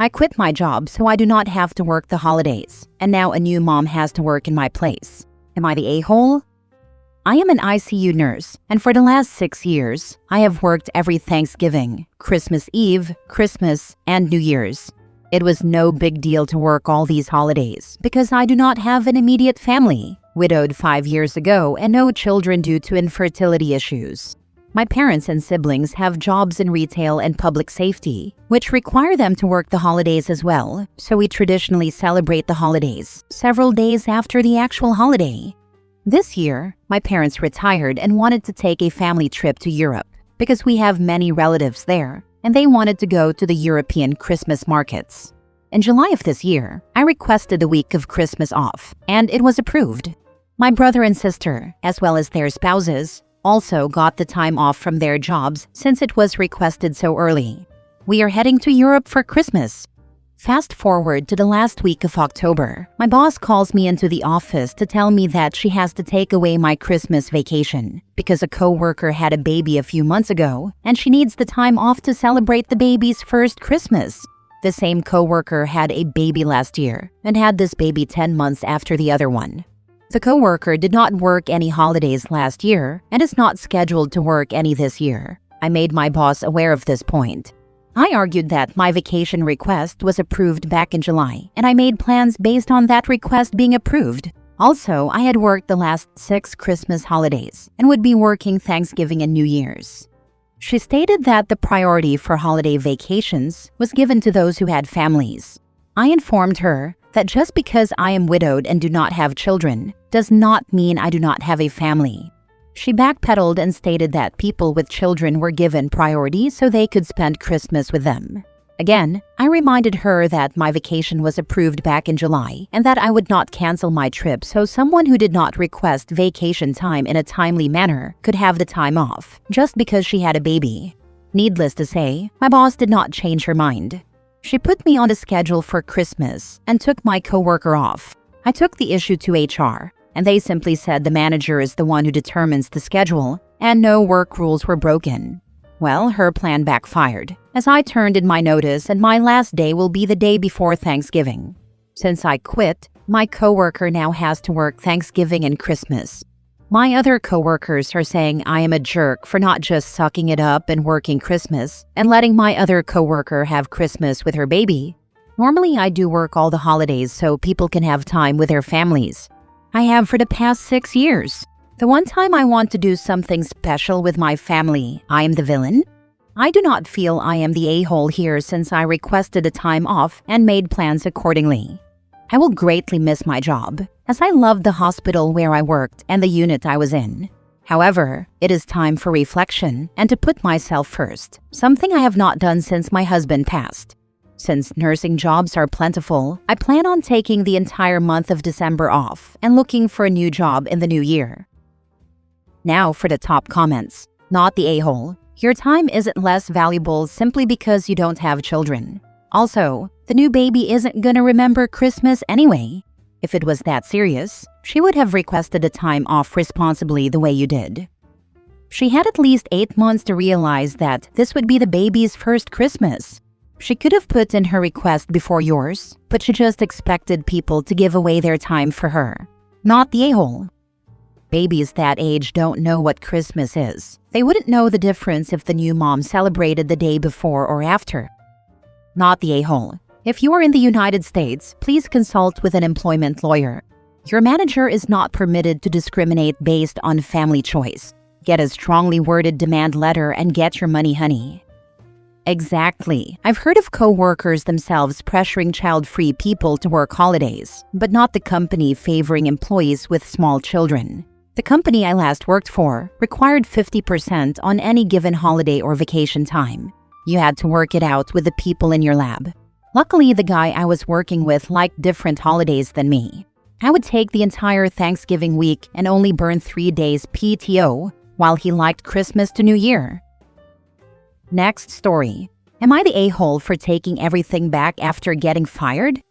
I quit my job so I do not have to work the holidays, and now a new mom has to work in my place. Am I the a-hole? I am an ICU nurse, and for the last 6 years, I have worked every Thanksgiving, Christmas Eve, Christmas, and New Year's. It was no big deal to work all these holidays because I do not have an immediate family, widowed 5 years ago, and no children due to infertility issues. My parents and siblings have jobs in retail and public safety, which require them to work the holidays as well, so we traditionally celebrate the holidays several days after the actual holiday. This year, my parents retired and wanted to take a family trip to Europe because we have many relatives there, and they wanted to go to the European Christmas markets. In July of this year, I requested a week of Christmas off, and it was approved. My brother and sister, as well as their spouses, also got the time off from their jobs since it was requested so early. We are heading to Europe for Christmas. Fast forward to the last week of October, my boss calls me into the office to tell me that she has to take away my Christmas vacation because a coworker had a baby a few months ago and she needs the time off to celebrate the baby's first Christmas. The same coworker had a baby last year and had this baby 10 months after the other one. The coworker did not work any holidays last year and is not scheduled to work any this year. I made my boss aware of this point. I argued that my vacation request was approved back in July, and I made plans based on that request being approved. Also, I had worked the last 6 Christmas holidays and would be working Thanksgiving and New Year's. She stated that the priority for holiday vacations was given to those who had families. I informed her that just because I am widowed and do not have children does not mean I do not have a family. She backpedaled and stated that people with children were given priority so they could spend Christmas with them. Again, I reminded her that my vacation was approved back in July and that I would not cancel my trip so someone who did not request vacation time in a timely manner could have the time off just because she had a baby. Needless to say, my boss did not change her mind. She put me on a schedule for Christmas and took my coworker off. I took the issue to HR, and they simply said the manager is the one who determines the schedule and no work rules were broken. Well, her plan backfired, as I turned in my notice and my last day will be the day before Thanksgiving. Since I quit, my coworker now has to work Thanksgiving and Christmas. My other coworkers are saying I am a jerk for not just sucking it up and working Christmas and letting my other coworker have Christmas with her baby. Normally, I do work all the holidays so people can have time with their families. I have for the past 6 years. The one time I want to do something special with my family, I am the villain? I do not feel I am the a-hole here since I requested a time off and made plans accordingly. I will greatly miss my job, as I loved the hospital where I worked and the unit I was in. However, it is time for reflection and to put myself first, something I have not done since my husband passed. Since nursing jobs are plentiful, I plan on taking the entire month of December off and looking for a new job in the new year. Now for the top comments. Not the a-hole. Your time isn't less valuable simply because you don't have children. Also, the new baby isn't gonna remember Christmas anyway. If it was that serious, she would have requested a time off responsibly the way you did. She had at least 8 months to realize that this would be the baby's first Christmas. She could have put in her request before yours, but she just expected people to give away their time for her. Not the a-hole. Babies that age don't know what Christmas is. They wouldn't know the difference if the new mom celebrated the day before or after. Not the a-hole. If you are in the United States, please consult with an employment lawyer. Your manager is not permitted to discriminate based on family choice. Get a strongly worded demand letter and get your money, honey. Exactly. I've heard of coworkers themselves pressuring child-free people to work holidays, but not the company favoring employees with small children. The company I last worked for required 50% on any given holiday or vacation time. You had to work it out with the people in your lab. Luckily, the guy I was working with liked different holidays than me. I would take the entire Thanksgiving week and only burn 3 days PTO, while he liked Christmas to New Year. Next story. Am I the a-hole for taking everything back after getting fired?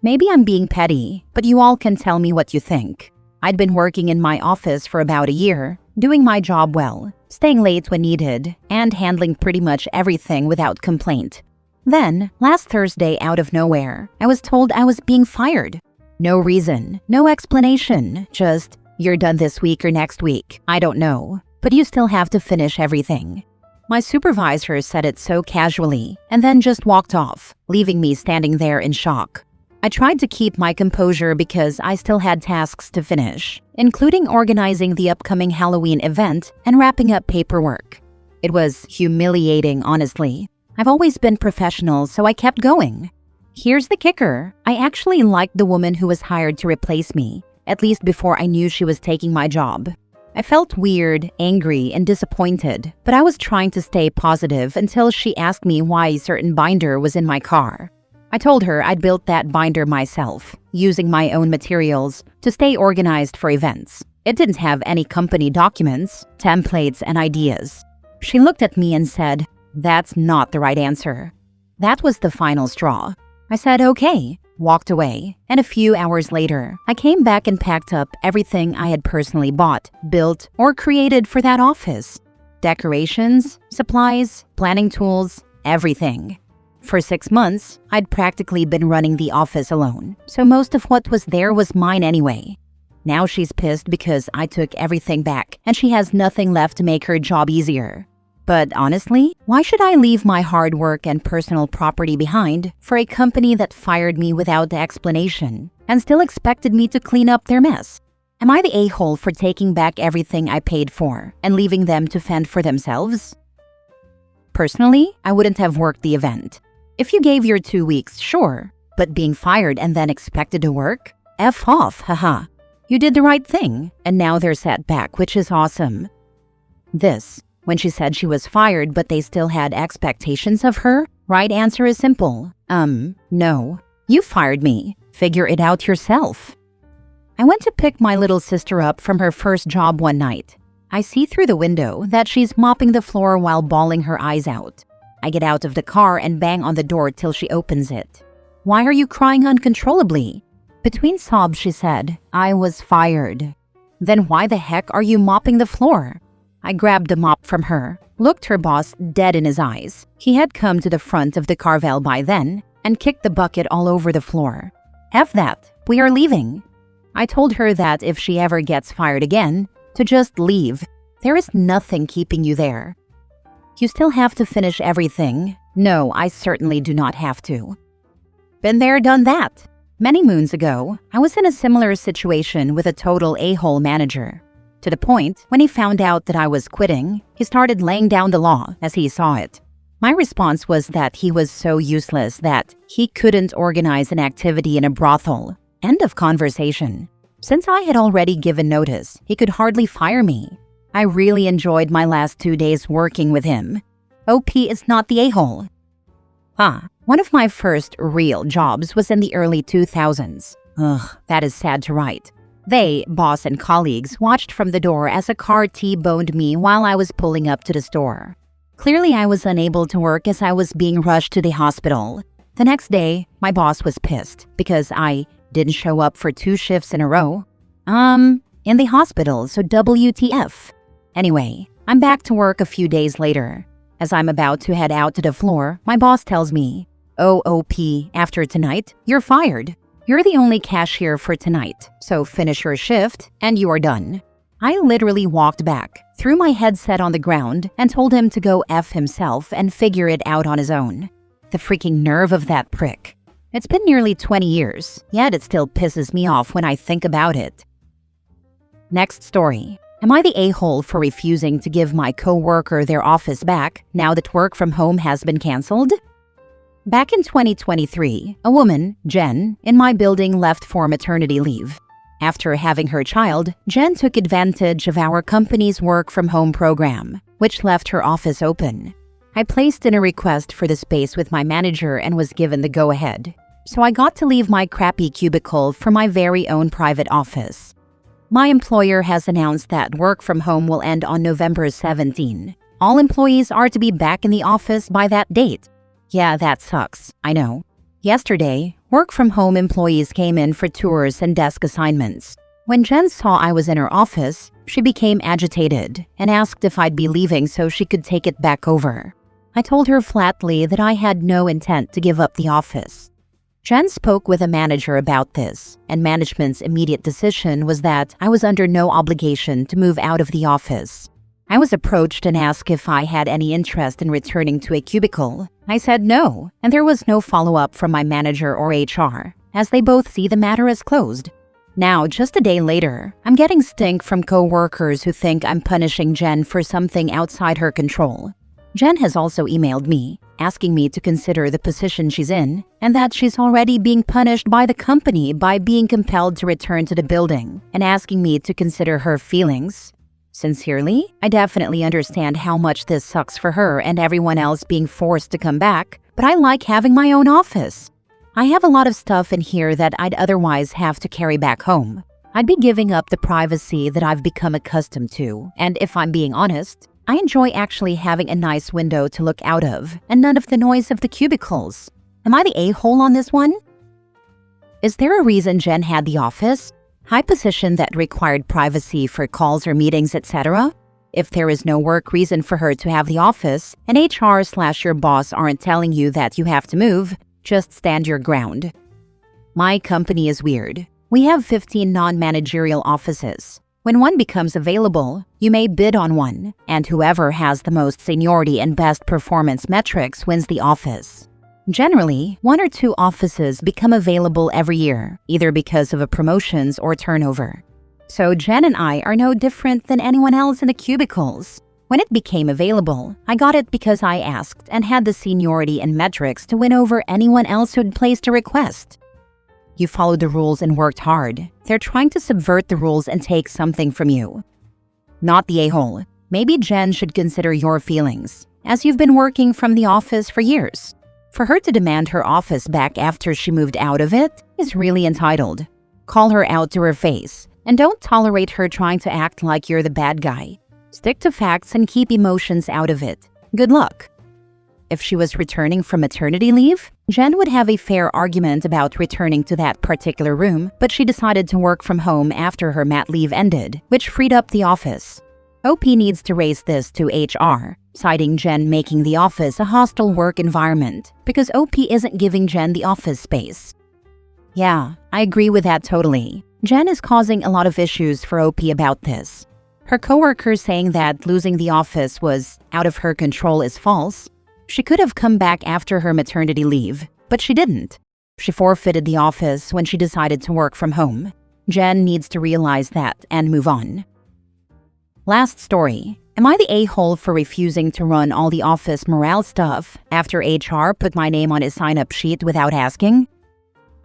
Maybe I'm being petty, but you all can tell me what you think. I'd been working in my office for about a year, doing my job well, staying late when needed, and handling pretty much everything without complaint. Then, last Thursday, out of nowhere, I was told I was being fired. No reason, no explanation, just, "You're done this week or next week, I don't know, but you still have to finish everything." My supervisor said it so casually and then just walked off, leaving me standing there in shock. I tried to keep my composure because I still had tasks to finish, including organizing the upcoming Halloween event and wrapping up paperwork. It was humiliating, honestly. I've always been professional, so I kept going. Here's the kicker. I actually liked the woman who was hired to replace me, at least before I knew she was taking my job. I felt weird, angry, and disappointed, but I was trying to stay positive until she asked me why a certain binder was in my car. I told her I'd built that binder myself, using my own materials to stay organized for events. It didn't have any company documents, templates, and ideas. She looked at me and said, "That's not the right answer." That was the final straw. I said, "Okay," walked away, and a few hours later, I came back and packed up everything I had personally bought, built, or created for that office. Decorations, supplies, planning tools, everything. For 6 months, I'd practically been running the office alone, so most of what was there was mine anyway. Now she's pissed because I took everything back, and she has nothing left to make her job easier. But honestly, why should I leave my hard work and personal property behind for a company that fired me without the explanation and still expected me to clean up their mess? Am I the a-hole for taking back everything I paid for and leaving them to fend for themselves? Personally, I wouldn't have worked the event. If you gave your 2 weeks, sure, but being fired and then expected to work? F off, haha. You did the right thing, and now they're set back, which is awesome. This, when she said she was fired but they still had expectations of her, right answer is simple. No. You fired me. Figure it out yourself. I went to pick my little sister up from her first job one night. I see through the window that she's mopping the floor while bawling her eyes out. I get out of the car and bang on the door till she opens it. "Why are you crying uncontrollably?" Between sobs, she said, "I was fired." "Then why the heck are you mopping the floor?" I grabbed the mop from her, looked her boss dead in his eyes. He had come to the front of the Carvel by then and kicked the bucket all over the floor. "F that, we are leaving." I told her that if she ever gets fired again, to just leave. There is nothing keeping you there. You still have to finish everything. No, I certainly do not have to. Been there, done that. Many moons ago, I was in a similar situation with a total a-hole manager. To the point, when he found out that I was quitting, he started laying down the law as he saw it. My response was that he was so useless that he couldn't organize an activity in a brothel. End of conversation. Since I had already given notice, he could hardly fire me. I really enjoyed my last 2 days working with him. OP is not the a-hole. One of my first real jobs was in the early 2000s. Ugh, that is sad to write. They, boss and colleagues, watched from the door as a car T-boned me while I was pulling up to the store. Clearly, I was unable to work as I was being rushed to the hospital. The next day, my boss was pissed because I didn't show up for 2 shifts in a row. In the hospital, so WTF. Anyway, I'm back to work a few days later. As I'm about to head out to the floor, my boss tells me, "OOP, after tonight, you're fired. You're the only cashier for tonight, so finish your shift and you are done." I literally walked back, threw my headset on the ground, and told him to go F himself and figure it out on his own. The freaking nerve of that prick. It's been nearly 20 years, yet it still pisses me off when I think about it. Next story. Am I the a-hole for refusing to give my coworker their office back now that work from home has been canceled? Back in 2023, a woman, Jen, in my building left for maternity leave. After having her child, Jen took advantage of our company's work from home program, which left her office open. I placed in a request for the space with my manager and was given the go-ahead. So I got to leave my crappy cubicle for my very own private office. My employer has announced that work from home will end on November 17. All employees are to be back in the office by that date. Yeah, that sucks, I know. Yesterday, work from home employees came in for tours and desk assignments. When Jen saw I was in her office, she became agitated and asked if I'd be leaving so she could take it back over. I told her flatly that I had no intent to give up the office. Jen spoke with a manager about this, and management's immediate decision was that I was under no obligation to move out of the office. I was approached and asked if I had any interest in returning to a cubicle. I said no, and there was no follow-up from my manager or HR, as they both see the matter as closed. Now, just a day later, I'm getting stink from coworkers who think I'm punishing Jen for something outside her control. Jen has also emailed me, asking me to consider the position she's in, and that she's already being punished by the company by being compelled to return to the building, and asking me to consider her feelings. Sincerely, I definitely understand how much this sucks for her and everyone else being forced to come back, but I like having my own office. I have a lot of stuff in here that I'd otherwise have to carry back home. I'd be giving up the privacy that I've become accustomed to, and if I'm being honest, I enjoy actually having a nice window to look out of and none of the noise of the cubicles. Am I the a-hole on this one? Is there a reason Jen had the office? High position that required privacy for calls or meetings, etc.? If there is no work reason for her to have the office, and HR/your boss aren't telling you that you have to move, just stand your ground. My company is weird. We have 15 non-managerial offices. When one becomes available, you may bid on one, and whoever has the most seniority and best performance metrics wins the office. Generally, 1 or 2 offices become available every year, either because of a promotions or turnover. So Jen and I are no different than anyone else in the cubicles. When it became available, I got it because I asked and had the seniority and metrics to win over anyone else who'd placed a request. You followed the rules and worked hard. They're trying to subvert the rules and take something from you. Not the a-hole. Maybe Jen should consider your feelings, as you've been working from the office for years. For her to demand her office back after she moved out of it is really entitled. Call her out to her face, and don't tolerate her trying to act like you're the bad guy. Stick to facts and keep emotions out of it. Good luck. If she was returning from maternity leave, Jen would have a fair argument about returning to that particular room, but she decided to work from home after her mat leave ended, which freed up the office. OP needs to raise this to HR, citing Jen making the office a hostile work environment because OP isn't giving Jen the office space. Yeah, I agree with that totally. Jen is causing a lot of issues for OP about this. Her coworker saying that losing the office was out of her control is false. She could have come back after her maternity leave, but she didn't. She forfeited the office when she decided to work from home. Jen needs to realize that and move on. Last story. Am I the a-hole for refusing to run all the office morale stuff after HR put my name on a sign-up sheet without asking?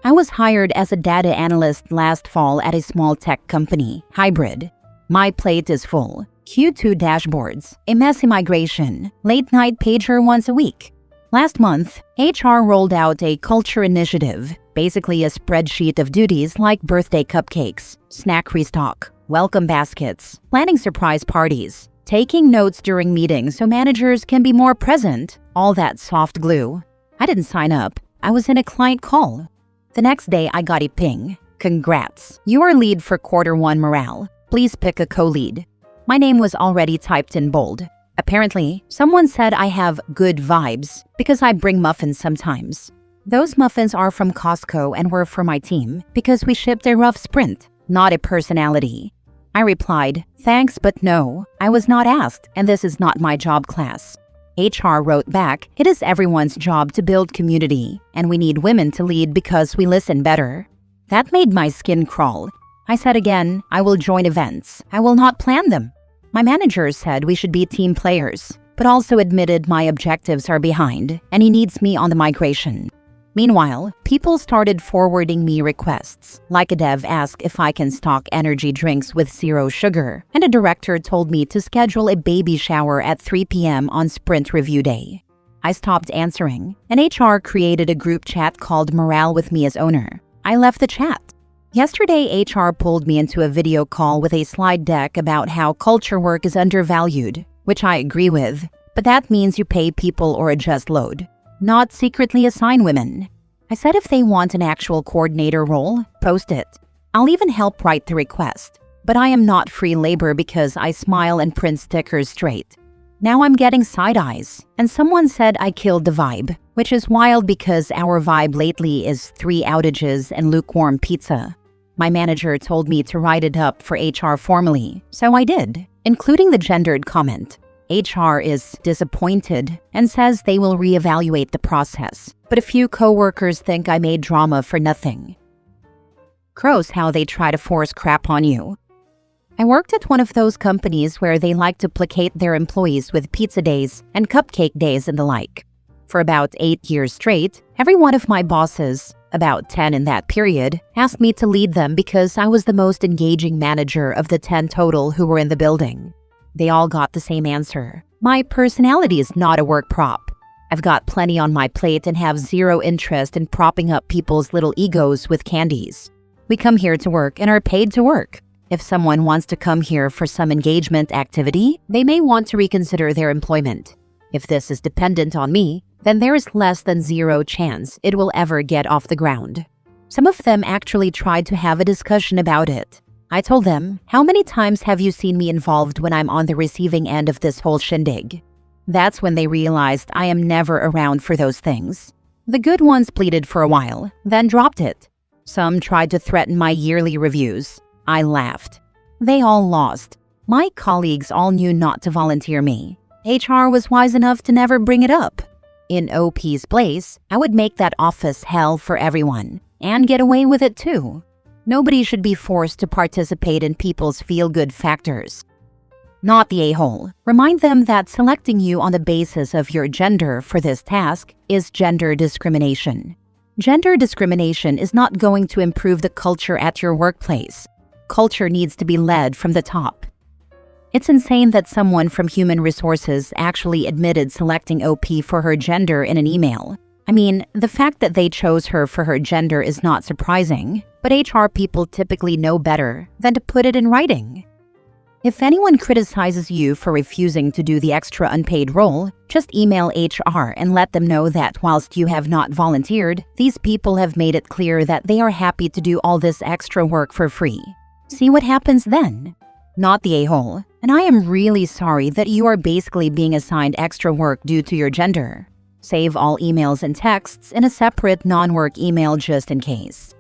I was hired as a data analyst last fall at a small tech company, Hybrid. My plate is full. Q2 dashboards, a messy migration, late-night pager once a week. Last month, HR rolled out a culture initiative, basically a spreadsheet of duties like birthday cupcakes, snack restock, welcome baskets, planning surprise parties, taking notes during meetings so managers can be more present, all that soft glue. I didn't sign up. I was in a client call. The next day, I got a ping. Congrats. You are lead for Q1 morale. Please pick a co-lead. My name was already typed in bold. Apparently, someone said I have good vibes because I bring muffins sometimes. Those muffins are from Costco and were for my team because we shipped a rough sprint, not a personality. I replied, thanks but no, I was not asked and this is not my job class. HR wrote back, it is everyone's job to build community and we need women to lead because we listen better. That made my skin crawl. I said again, I will join events. I will not plan them. My manager said we should be team players, but also admitted my objectives are behind and he needs me on the migration. Meanwhile, people started forwarding me requests, like a dev asked if I can stock energy drinks with 0 sugar, and a director told me to schedule a baby shower at 3 p.m. on sprint review day. I stopped answering, and HR created a group chat called Morale with me as owner. I left the chat. Yesterday, HR pulled me into a video call with a slide deck about how culture work is undervalued, which I agree with, but that means you pay people or adjust load, not secretly assign women. I said if they want an actual coordinator role, post it. I'll even help write the request, but I am not free labor because I smile and print stickers straight. Now I'm getting side eyes, and someone said I killed the vibe, which is wild because our vibe lately is 3 outages and lukewarm pizza. My manager told me to write it up for HR formally, so I did, including the gendered comment. HR is disappointed and says they will reevaluate the process, but a few coworkers think I made drama for nothing. Gross how they try to force crap on you. I worked at one of those companies where they like to placate their employees with pizza days and cupcake days and the like. For about 8 years straight, every one of my bosses, about 10 in that period, asked me to lead them because I was the most engaging manager of the 10 total who were in the building. They all got the same answer. My personality is not a work prop. I've got plenty on my plate and have zero interest in propping up people's little egos with candies. We come here to work and are paid to work. If someone wants to come here for some engagement activity, they may want to reconsider their employment. If this is dependent on me, then there is less than zero chance it will ever get off the ground. Some of them actually tried to have a discussion about it. I told them, how many times have you seen me involved when I'm on the receiving end of this whole shindig? That's when they realized I am never around for those things. The good ones pleaded for a while, then dropped it. Some tried to threaten my yearly reviews. I laughed. They all lost. My colleagues all knew not to volunteer me. HR was wise enough to never bring it up. In OP's place, I would make that office hell for everyone, and get away with it too. Nobody should be forced to participate in people's feel-good factors. Not the a-hole. Remind them that selecting you on the basis of your gender for this task is gender discrimination. Gender discrimination is not going to improve the culture at your workplace. Culture needs to be led from the top. It's insane that someone from Human Resources actually admitted selecting OP for her gender in an email. I mean, the fact that they chose her for her gender is not surprising, but HR people typically know better than to put it in writing. If anyone criticizes you for refusing to do the extra unpaid role, just email HR and let them know that whilst you have not volunteered, these people have made it clear that they are happy to do all this extra work for free. See what happens then. Not the a-hole. And I am really sorry that you are basically being assigned extra work due to your gender. Save all emails and texts in a separate non-work email just in case.